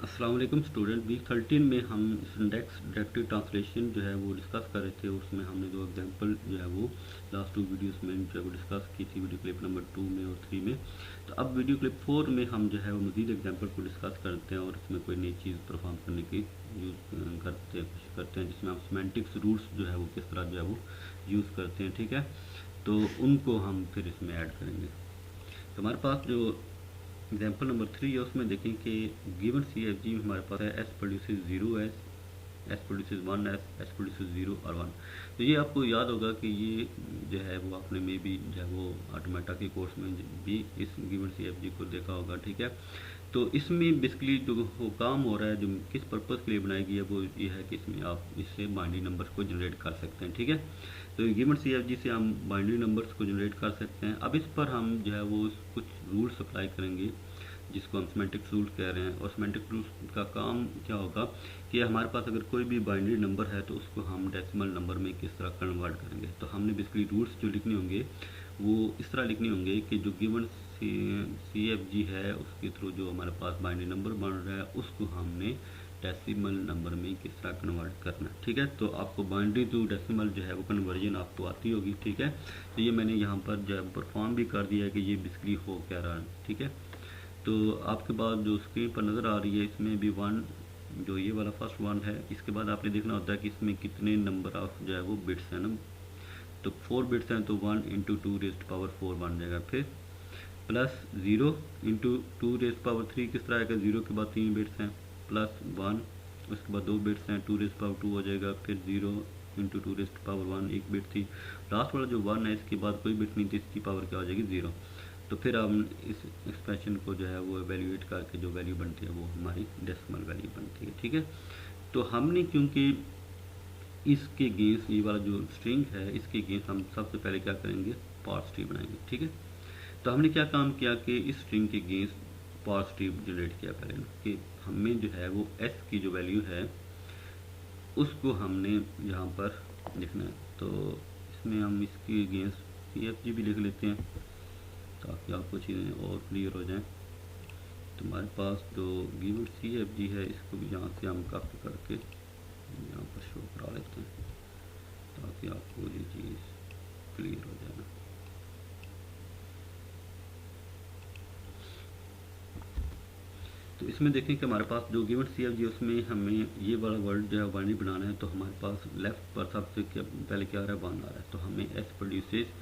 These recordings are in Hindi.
अस्सलाम वालेकुम स्टूडेंट। वीक 13 में हम सिंटैक्स डायरेक्टिव ट्रांसलेशन जो है वो डिस्कस कर रहे थे। उसमें हमने दो एग्जांपल जो है वो लास्ट टू वीडियोस में जो है वो डिस्कस की थी, वीडियो क्लिप नंबर 2 में और 3 में। तो अब वीडियो क्लिप 4 में हम जो है वो मज़ीद एग्जांपल को डिस्कस करते हैं और इसमें कोई नई चीज़ परफॉर्म करने की यूज़ करते हैं जिसमें हम सिमेंटिक्स रूल्स जो है वो किस तरह जो है वो यूज़ करते हैं। ठीक है, तो उनको हम फिर इसमें ऐड करेंगे। तो हमारे पास जो एग्जाम्पल नंबर 3 है उसमें देखें कि गिवन सी एफ जी हमारे पास है S produces 0 S produces 1 S produces 0 और 1। तो ये आपको याद होगा कि ये जो है वो आपने मे भी जो है वो ऑटोमेटा के कोर्स में भी इस गिवन सी एफ जी को देखा होगा। ठीक है, तो इसमें बेसिकली जो काम हो रहा है, जो किस पर्पज़ के लिए बनाई गई है, वो ये है कि इसमें आप इससे बाइनरी नंबर्स को जनरेट कर सकते हैं। ठीक है, तो गिवन सी एफ जी से हम बाइनरी नंबर्स को जनरेट कर सकते हैं। अब इस पर हम जो है वो कुछ रूल्स अप्लाई करेंगे जिसको हम सिमेंटिक्स रूल्स कह रहे हैं। और सिमेंटिक्स रूल्स का काम क्या होगा कि हमारे पास अगर कोई भी बाइनरी नंबर है तो उसको हम डेसिमल नंबर में किस तरह कन्वर्ट करेंगे। तो हमने बेसिकली रूल्स जो लिखने होंगे वो इस तरह लिखने होंगे कि जो गिवन सी एफ जी है उसके थ्रू जो हमारे पास बाइनरी नंबर बन रहा है उसको हमने डेसिमल नंबर में किस तरह कन्वर्ट करना है। ठीक है, तो आपको बाइनरी टू डेसिमल जो है वो कन्वर्जन आपको आती होगी। ठीक है, तो ये मैंने यहाँ पर जो है परफॉर्म भी कर दिया है कि ये बेसिकली हो क्या रहा है। ठीक है, तो आपके पास जो स्क्रीन पर नज़र आ रही है इसमें भी 1 जो ये वाला फर्स्ट 1 है। इसके बाद आपने देखना होता है कि इसमें कितने नंबर ऑफ जो है वो बिट्स हैं ना। तो 4 बिट्स हैं तो 1 इंटू 2 रेस्ट पावर 4 बन जाएगा। फिर प्लस 0 इंटू 2 रेस्ट पावर 3 किस तरह आएगा, 0 के बाद 3 बिट्स हैं प्लस 1, उसके बाद 2 बिट्स हैं 2 रेस्ट पावर 2 हो जाएगा। फिर 0 इंटू 2 रेस्ट पावर 1 एक बिट थी। लास्ट वाला जो 1 है इसके बाद कोई बिट नहीं थी, इसकी पावर क्या हो जाएगी 0। तो फिर हम इस एक्सप्रेशन को जो है वो एवेल्यूएट करके जो वैल्यू बनती है वो हमारी डेसिमल वैल्यू बनती है। ठीक है, तो हमने क्योंकि इसके गेंस ये वाला जो स्ट्रिंग है इसके गेंस हम सबसे पहले क्या करेंगे, पार्स ट्री बनाएंगे। ठीक है, तो हमने क्या काम किया कि इस स्ट्रिंग के गेंस पार्स ट्री जनरेट किया पहले ना, कि हमें जो है वो एस की जो वैल्यू है उसको हमने यहाँ पर लिखना है। तो इसमें हम इसकी गेंस सी एफ जी भी लिख लेते हैं ताकि आपको चीज़ें और क्लियर हो जाएं। तो हमारे पास जो गिवन सी एफ जी है इसको भी यहाँ से हम कॉपी करके यहाँ पर शो करा लेते हैं ताकि आपको ये चीज़ क्लियर हो जाए। तो इसमें देखें कि हमारे पास जो गिवन सी एफ जी उसमें हमें ये वाला वर्ड जो है बाइनरी बनाना है। तो हमारे पास लेफ्ट पर सबसे पहले क्या आ रहा है, 1 आ रहा है। तो हमें एस प्रोड्यूसेस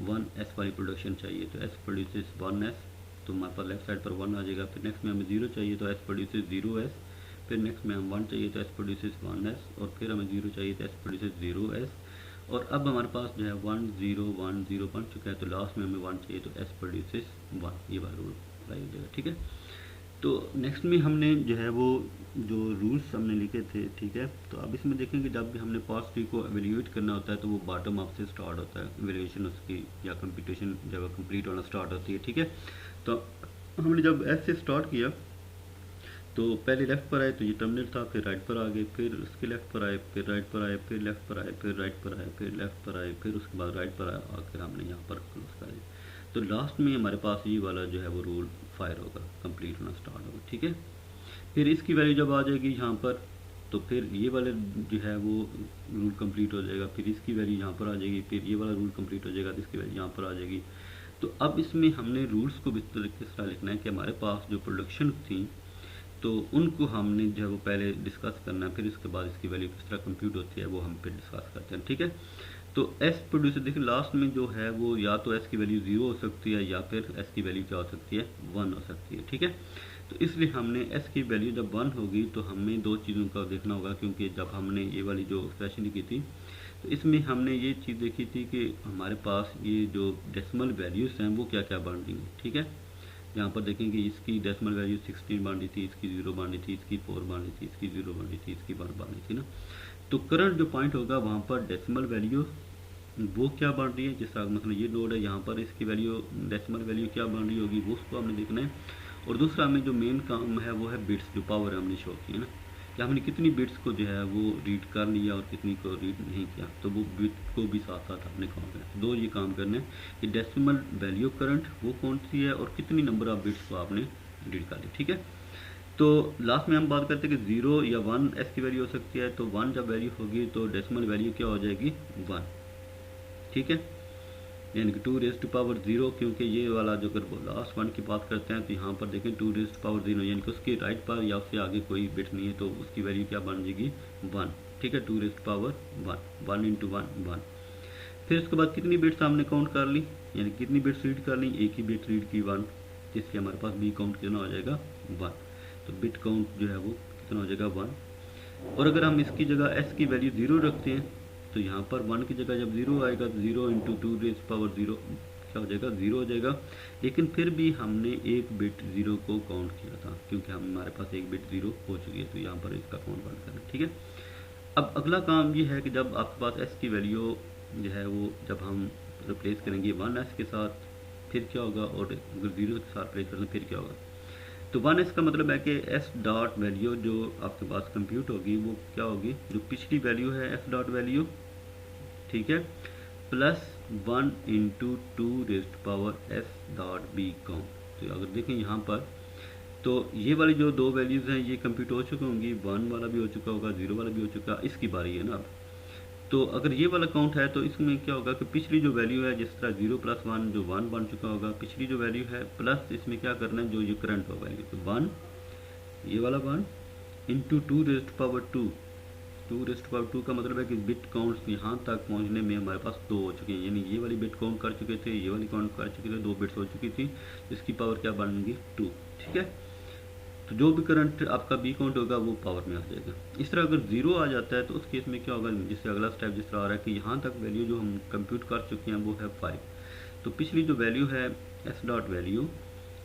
1 एस वाली प्रोडक्शन चाहिए, तो एस प्रोड्यूसेस 1 एस, तो हमारे पास लेफ्ट साइड पर 1 आ जाएगा। फिर नेक्स्ट में हमें 0 चाहिए तो एस प्रोड्यूसेस 0 एस। फिर नेक्स्ट में हम 1 चाहिए तो एस प्रोड्यूसेस 1 एस। और फिर हमें 0 चाहिए तो एस प्रोड्यूसेस 0 एस। और अब हमारे पास जो है 1 0 1 0 बन चुका है, तो लास्ट में हमें 1 चाहिए तो एस प्रोड्यूसेस 1, ये वाला रूल अप्लाई हो जाएगा। ठीक है, तो नेक्स्ट में हमने जो है वो जो रूल्स हमने लिखे थे। ठीक है, तो अब इसमें देखेंगे जब भी हमने पार्स ट्री को एवेल्यूएट करना होता है तो वो बॉटम अप से स्टार्ट होता है एवेल्यूएशन उसकी, या कंप्यूटेशन जब कंप्लीट होना स्टार्ट होती है। ठीक है, तो हमने जब एस से स्टार्ट किया तो पहले लेफ़्ट पर आए तो ये टर्मिनल था, फिर राइट पर आ गए, फिर उसके लेफ़्ट पर आए, फिर राइट पर आए, फिर लेफ़्ट पर आए, फिर राइट पर आए, फिर लेफ़्ट पर आए, फिर उसके बाद राइट पर आकर हमने यहाँ पर क्लोज कर दिया। तो लास्ट में हमारे पास ये वाला जो है वो रूल फायर होगा, कंप्लीट होना स्टार्ट होगा। ठीक है, फिर इसकी वैल्यू जब आ जाएगी यहाँ पर तो फिर ये वाला जो है वो रूल कंप्लीट हो जाएगा। फिर इसकी वैल्यू यहाँ पर आ जाएगी, फिर ये वाला रूल कंप्लीट हो जाएगा तो इसकी वैल्यू यहाँ पर आ जाएगी। तो अब इसमें हमने रूल्स को किस तरह लिखना है कि हमारे पास जो प्रोडक्शन थी तो उनको हमने जो है वो पहले डिस्कस करना है, फिर इसके बाद इसकी वैल्यू किस तरह कंप्यूट होती है वो हम फिर डिस्कस करते हैं। ठीक है, तो एस प्रोड्यूसर देखिए लास्ट में जो है वो या तो एस की वैल्यू 0 हो सकती है या फिर एस की वैल्यू क्या हो सकती है, 1 हो सकती है। ठीक है, तो इसलिए हमने एस की वैल्यू जब 1 होगी तो हमें दो चीज़ों का देखना होगा, क्योंकि जब हमने ये वाली जो एक्सप्रेशन लिखी थी तो इसमें हमने ये चीज़ देखी थी कि हमारे पास ये जो डेसिमल वैल्यूज़ हैं वो क्या क्या बन रही हैं। ठीक है, यहाँ पर देखेंगे इसकी डेसिमल वैल्यू 16 बन रही थी, इसकी 0 बन रही थी, इसकी 4 बन रही थी, इसकी 0 बन रही थी, इसकी 1 बन रही थी ना। तो करंट जो पॉइंट होगा वहाँ पर डेसिमल वैल्यू वो क्या बन रही है, जिस तरह मतलब ये नोड है यहाँ पर इसकी वैल्यू डेसिमल वैल्यू क्या बन रही होगी वो उसको हमने देखना है। और दूसरा हमें जो मेन काम है वो है बिट्स, जो पावर हमने शो की है ना, कि हमने कितनी बिट्स को जो है वो रीड कर लिया और कितनी को रीड नहीं किया, तो वो बिट को भी साथ साथ अपने काम करना। दो ये काम करने हैं कि डेसिमल वैल्यू करंट वो कौन सी है और कितनी नंबर ऑफ बिट्स को आपने रीड कर ली। ठीक है, तो लास्ट में हम बात करते हैं कि 0 या 1 एस की वैल्यू हो सकती है। तो 1 जब वैल्यू होगी तो डेसिमल वैल्यू क्या हो जाएगी 1, ठीक है, यानी कि 2⁻0, क्योंकि ये वाला जो अगर लास्ट वन की बात करते हैं तो यहाँ पर देखें 2⁻0 यानी कि उसके राइट पर या उससे आगे कोई बिट नहीं है, तो उसकी वैल्यू क्या बन जाएगी 1, ठीक है, 2⁻1, 1 इंटू 1। फिर उसके बाद कितनी बिट्स हमने काउंट कर ली, यानी कितनी बिट्स रीड कर ली, एक ही बिट रीड की 1, जिससे हमारे पास बी काउंट कितना हो जाएगा 1। तो बिट काउंट जो है वो कितना हो जाएगा 1। और अगर हम इसकी जगह एस की वैल्यू 0 रखते हैं तो यहाँ पर 1 की जगह जब 0 आएगा तो 0 इंटू 2⁻0 क्या हो जाएगा 0 हो जाएगा। लेकिन फिर भी हमने एक बिट 0 को काउंट किया था, क्योंकि हमारे पास एक बिट 0 हो चुकी है, तो यहाँ पर इसका काउंट बंद करना, ठीक है। अब अगला काम ये है कि जब आपके पास एस की वैल्यू जो है वो जब हम रिप्लेस करेंगे 1s के साथ, फिर क्या होगा, और अगर 0 के साथ रिप्लेस करें फिर क्या होगा। तो 1s का मतलब है कि एस डॉट वैल्यू जो आपके पास कंप्यूट होगी वो क्या होगी, जो पिछली वैल्यू है एस डॉट वैल्यू, ठीक है, plus 1 into 2⁻s dot B count. तो अगर देखें यहाँ पर तो ये वाली जो दो वैल्यूज़ हैं ये कंप्यूट हो चुकी होंगी, 1 वाला भी हो चुका होगा, 0 वाला भी हो चुका, इसकी बारी है ना अब। तो अगर ये वाला काउंट है तो इसमें क्या होगा कि पिछली जो वैल्यू है, जिस तरह 0 + 1 जो 1 बन चुका होगा, पिछली जो वैल्यू है प्लस इसमें क्या करना है जो ये करंट हो वैल्यू, तो 1 ये वाला 1 इंटू 2⁻2 का मतलब है कि बिट काउंट्स यहाँ तक पहुँचने में हमारे पास 2 हो चुके हैं, यानी ये वाली बिट काउंट कर चुके थे, ये वाली काउंट कर चुके थे, 2 बिट्स हो चुकी थी, इसकी पावर क्या बनेगी 2, ठीक है। तो जो भी करंट आपका बी काउंट होगा वो पावर में आ जाएगा। इस तरह अगर 0 आ जाता है तो उस केस में क्या होगा, जिससे अगला स्टेप जिस तरह आ रहा है कि यहाँ तक वैल्यू जो हम कंप्यूट कर चुके हैं वो है 5। तो पिछली जो वैल्यू है S dot value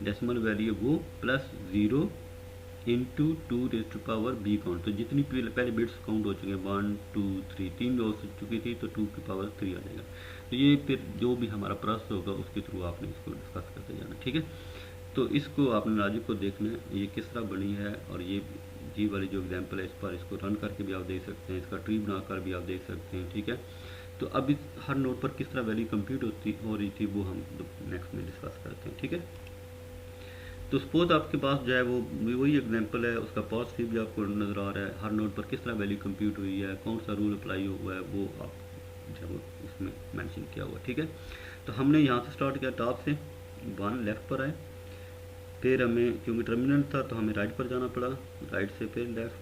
decimal value वो प्लस 0 इंटू 2⁻ बी काउंट। तो जितनी पहले बिट्स काउंट हो चुके हैं 1 2 3 3 हो चुकी थी तो 2 की पावर 3 आ जाएगा। तो ये फिर जो भी हमारा प्रोसेस होगा उसके थ्रू आपने इसको डिस्कस करते जाना, ठीक है। तो इसको आपने लॉजिक को देखना है ये किस तरह बनी है, और ये जी वाली जो एग्जांपल है इस पर इसको रन करके भी आप देख सकते हैं, इसका ट्री बनाकर भी आप देख सकते हैं, ठीक है। तो अब इस हर नोड पर किस तरह वैल्यू कंप्यूट हो रही थी वो हम नेक्स्ट में डिस्कस करते हैं, ठीक है। तो सपोज आपके पास जो है वो वही एग्जांपल है, उसका पावर ट्री भी आपको नज़र आ रहा है, हर नोड पर किस तरह वैल्यू कंप्यूट हुई है, कौन सा रूल अप्लाई हुआ है वो आप जो है इसमें मेंशन किया हुआ है, ठीक है। तो हमने यहाँ से स्टार्ट किया टॉप से, 1 लेफ्ट पर आए, फिर हमें क्योंकि टर्मिनल था तो हमें राइट पर जाना पड़ा, राइट से फिर लेफ्ट,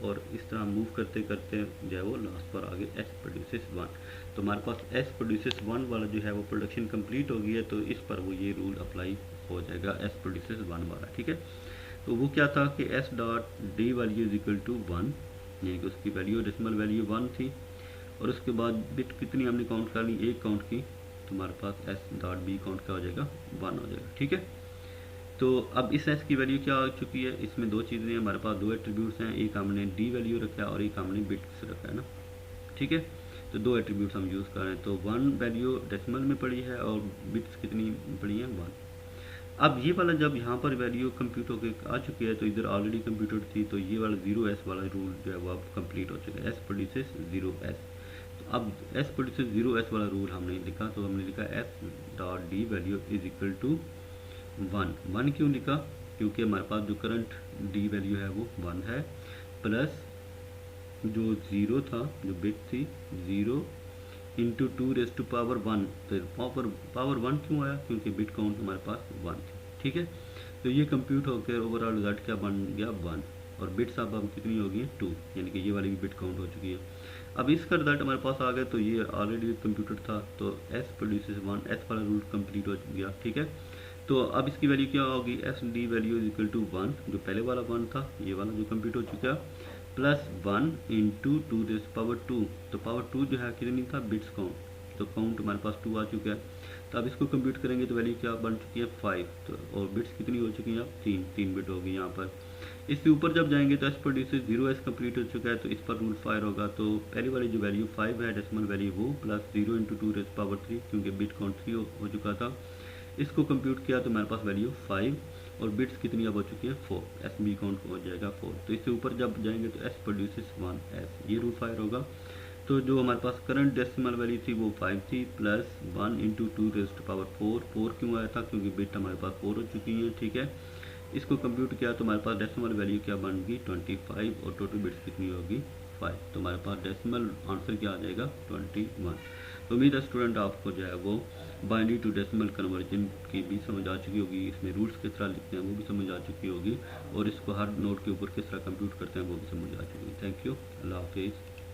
और इस तरह मूव करते करते जो है वो लास्ट पर आगे एस प्रोड्यूसेस 1। तो हमारे पास एस प्रोड्यूसेस 1 वाला जो है वो प्रोडक्शन कंप्लीट हो गई है, तो इस पर वो ये रूल अप्लाई हो जाएगा एस प्रोड्यूसेस 1 वाला, ठीक है। तो वो क्या था कि S dot D value is equal to 1, यानी कि उसकी वैल्यू डेसिमल वैल्यू 1 थी, और उसके बाद बिट कितनी हमने काउंट कर ली, एक काउंट की, तो हमारे पास एस डॉट बी काउंट क्या हो जाएगा 1 हो जाएगा, ठीक है। तो अब इस एस की वैल्यू क्या आ चुकी है, इसमें दो चीज़ें हैं, हमारे पास दो एट्रीब्यूट्स हैं, एक हमने डी वैल्यू रखा है और एक हमने बिट्स रखा है ना, ठीक है। तो दो एट्रीब्यूट्स हम यूज़ कर रहे हैं, तो 1 वैल्यू डेसिमल में पड़ी है और बिट्स कितनी पड़ी हैं 1। अब ये वाला जब यहाँ पर वैल्यू कंप्यूट होकर आ चुकी है तो इधर ऑलरेडी कंप्यूटेड थी, तो ये वाला 0s वाला रूल जो है वो अब कंप्लीट हो चुका है, एस प्रोड्यूसेस 0s। तो अब एस प्रोड्यूसेस 0s वाला रूल हमने लिखा, तो हमने लिखा S dot D value is equal to 1 क्यों लिखा, क्योंकि हमारे पास जो करंट डी वैल्यू है वो 1 है, प्लस जो 0 था जो बिट थी 0 इंटू 2⁻1। तो पावर 1 क्यों आया, क्योंकि बिट काउंट हमारे पास 1 थी, ठीक है। तो ये कंप्यूट होकर ओवरऑल रिजल्ट क्या बन गया 1, और बिट्स अब हम कितनी हो गई 2, यानी कि ये वाली भी बिट काउंट हो चुकी है। अब इसका रिजल्ट हमारे पास आ गया, तो ये ऑलरेडी कंप्यूटेड था, तो एस प्रोड्यूसेस 1 एस वाला रूल कंप्लीट हो गया, ठीक है। तो अब इसकी वैल्यू क्या होगी, S D value is equal to 1, जो पहले वाला 1 था ये वाला जो कंप्यूट हो चुका, प्लस 1 इंटू 2⁻2। तो पावर 2 जो है कितनी था बिट्स काउंट, तो काउंट हमारे पास 2 आ चुका है। तो अब इसको कंप्यूट करेंगे तो वैल्यू क्या बन चुकी है 5, तो और बिट्स कितनी हो चुकी हैं अब 3 बिट होगी यहाँ पर। इसके ऊपर जब जाएंगे तो एस प्रोड्यूसेस 0s कंप्लीट हो चुका है, तो इस पर रूल फायर होगा। तो पहली वाली जो वैल्यू 5 है डेसिमल वैल्यू वो, प्लस 0 इंटू 2⁻3, क्योंकि बिट काउंट 3 हो चुका था, इसको कंप्यूट किया तो हमारे पास वैल्यू 5, और बिट्स कितनी अब हो चुकी हैं 4, एस बी काउंट हो जाएगा 4। तो इससे ऊपर जब जाएंगे तो एस प्रोड्यूसेस 1s, ये रूल फायर होगा। तो जो हमारे पास करंट डेसिमल वैल्यू थी वो 5 थी, प्लस 1 इंटू 2⁻4, 4 क्यों आया था, क्योंकि बिट हमारे पास 4 हो चुकी हैं, ठीक है। इसको कंप्यूट किया तो हमारे पास डेसिमल वैल्यू क्या बनेगी 25 और टोटल बिट्स कितनी होगी 5। तो हमारे पास डेसिमल आंसर क्या आ जाएगा 21। तो उम्मीद है स्टूडेंट आपको जो है वो बाइनरी टू डेसिमल कन्वर्जन की भी समझ आ चुकी होगी, इसमें रूट्स किस तरह लिखते हैं वो भी समझ आ चुकी होगी, और इसको हर नोट के ऊपर किस तरह कंप्यूट करते हैं वो भी समझ आ चुकी है। थैंक यू, अल्लाह हाफिज़।